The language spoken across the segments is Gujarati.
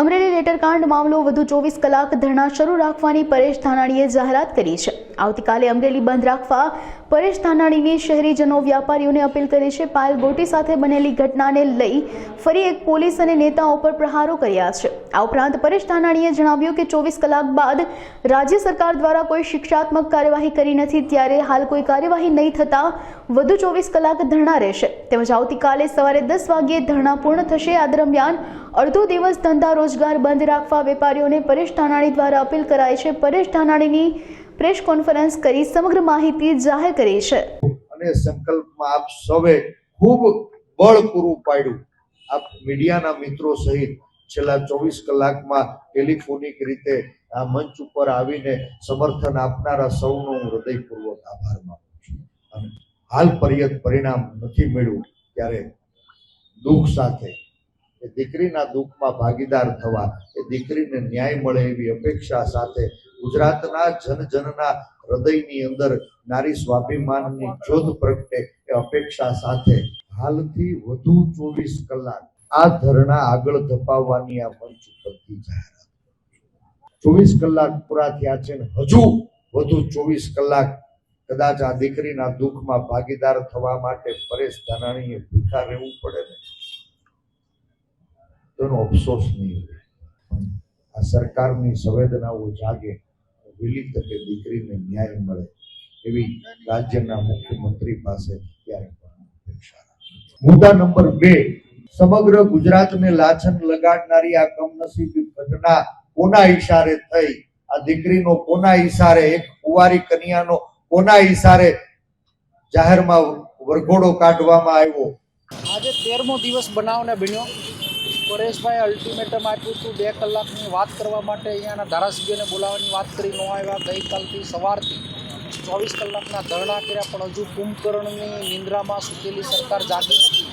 અમરેલી લેટરકાંડ મામલો વધુ 24 કલાક ધરણા શરૂ રાખવાની પરેશ ધાનાણીએ જાહેરાત કરી છે। આવતીકાલે અમરેલી બંધ રાખવા પરેશ ધાનાણીની શહેરીજનો વ્યાપારીઓને અપીલ કરી છે। પાયલ ગોટી સાથે બનેલી ઘટનાને લઈ ફરી એક પોલીસ અને નેતાઓ પર પ્રહારો કર્યા છે। આ ઉપરાંત પરેશ ધાનાણીએ જણાવ્યું કે 24 કલાક બાદ રાજ્ય સરકાર દ્વારા કોઈ શિક્ષાત્મક કાર્યવાહી કરી નથી, ત્યારે હાલ કોઈ કાર્યવાહી નહીં થતા વધુ 24 કલાક ધરણા રહેશે। તેમજ આવતીકાલે સવારે 10 વાગ્યે ધરણા પૂર્ણ થશે। આ દરમિયાન અડધો દિવસ ધંધા રોજગાર બંધ રાખવા વેપારીઓને પરેશ ધાનાણી દ્વારા અપીલ કરાઈ છે। પરેશ ધાનાણીની પ્રેસ કોન્ફરન્સ કરી સમગ્ર માહિતી જાહેર કરી છે અને સંકલ્પમાં આપ સૌએ ખૂબ બળ પૂરું પાડ્યું। આપ મીડિયાના મિત્રો સહિત છેલ્લા 24 કલાકમાં ટેલિફોનિક રીતે આ મંચ ઉપર આવીને સમર્થન આપનારા સૌનો હું હૃદયપૂર્વક આભાર માનું છું। અને હાલ પરિણામ નથી મળ્યું ત્યારે દુઃખ સાથે એ દીકરીના દુઃખમાં ભાગીદાર થવા, એ દીકરીને ન્યાય મળે એવી અપેક્ષા સાથે ગુજરાતના જનજનના હૃદયની અંદર નારી સ્વાભિમાનની જ્યોત પ્રગટે એ અપેક્ષા સાથે હાલથી વધુ 24 કલાક આ ધરણા આગળ ધપાવવાની આ મંચ ઉપરથી જાહેરાત। 24 કલાક પૂરા થયા છે ને હજુ વધુ 24 કલાક કદાચ આ દીકરીના દુઃખમાં ભાગીદાર થવા માટે પરેશ ધાનાણીએ ભૂખા રહેવું પડે ને તેનો અફસોસ નહીં હોય। આ સરકારની સંવેદનાઓ જાગે, વહેલી તકે દીકરીને ન્યાય મળે એવી રાજ્યના મુખ્યમંત્રી પાસે ત્યારે અપેક્ષા રાખું। મુદ્દા નંબર 2, સમગ્ર ગુજરાતને લાછન લગાડનારી આ કમનસીબી ઘટના કોના ઈશારે થઈ? આ દીકરીનો કોના ઈશારે, એક કુંવારી કન્યાનો કોના ઈશારે જાહેરમાં વરઘોડો કાઢવામાં આવ્યો? આજે 13મો દિવસ બનાવને બન્યો। પરેશભાઈ અલ્ટિમેટમ આપ્યું હતું 2 કલાકની વાત કરવા માટે, અહીંયાના ધારાસભ્યને બોલાવવાની વાત કરી ન આવ્યા। ગઈકાલથી સવારથી 24 કલાકના ધરણા કર્યા, પણ હજુ કુંભકર્ણની નિંદ્રામાં સૂતેલી સરકાર જાગી નથી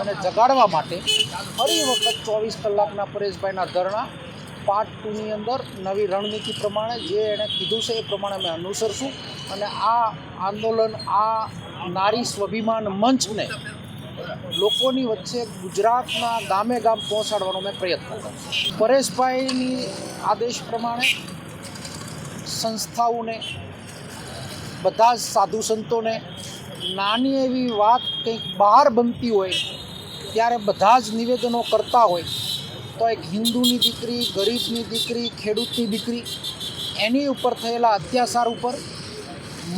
અને જગાડવા માટે ફરી વખત 24 કલાકના પરેશભાઈના ધરણા પાર્ટ 2ની અંદર નવી રણનીતિ પ્રમાણે જે એણે કીધું છે એ પ્રમાણે અમે અનુસરશું અને આ આંદોલન, આ નારી સ્વાભિમાન મંચને લોકોની વચ્ચે ગુજરાતના ગામે ગામ પહોંચાડવાનો મેં પ્રયત્ન કર્યો। પરેશભાઈની આદેશ પ્રમાણે સંસ્થાઓને, બધા જ સાધુ સંતોને નાની એવી વાત કંઈક બહાર બનતી હોય ત્યારે બધા જ નિવેદનો કરતા હોય તો એક હિન્દુની દીકરી, ગરીબની દીકરી, ખેડૂતની દીકરી, એની ઉપર થયેલા અત્યાચાર ઉપર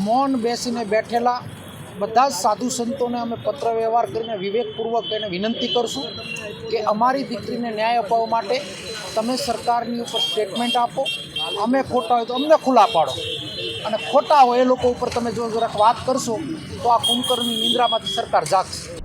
મૌન બેસીને બેઠેલા બધા જ સાધુ સંતોને અમે પત્ર વ્યવહાર કરીને વિવેકપૂર્વક એને વિનંતી કરશું કે અમારી દીકરીને ન્યાય અપાવવા માટે તમે સરકારની ઉપર સ્ટેટમેન્ટ આપો। અમે ખોટા હોય તો અમને ખુલ્લા પાડો અને ખોટા હોય એ લોકો ઉપર તમે જો જરાક વાત કરશો તો આ કુંભકર્ણની નિંદ્રામાંથી સરકાર જાગશે।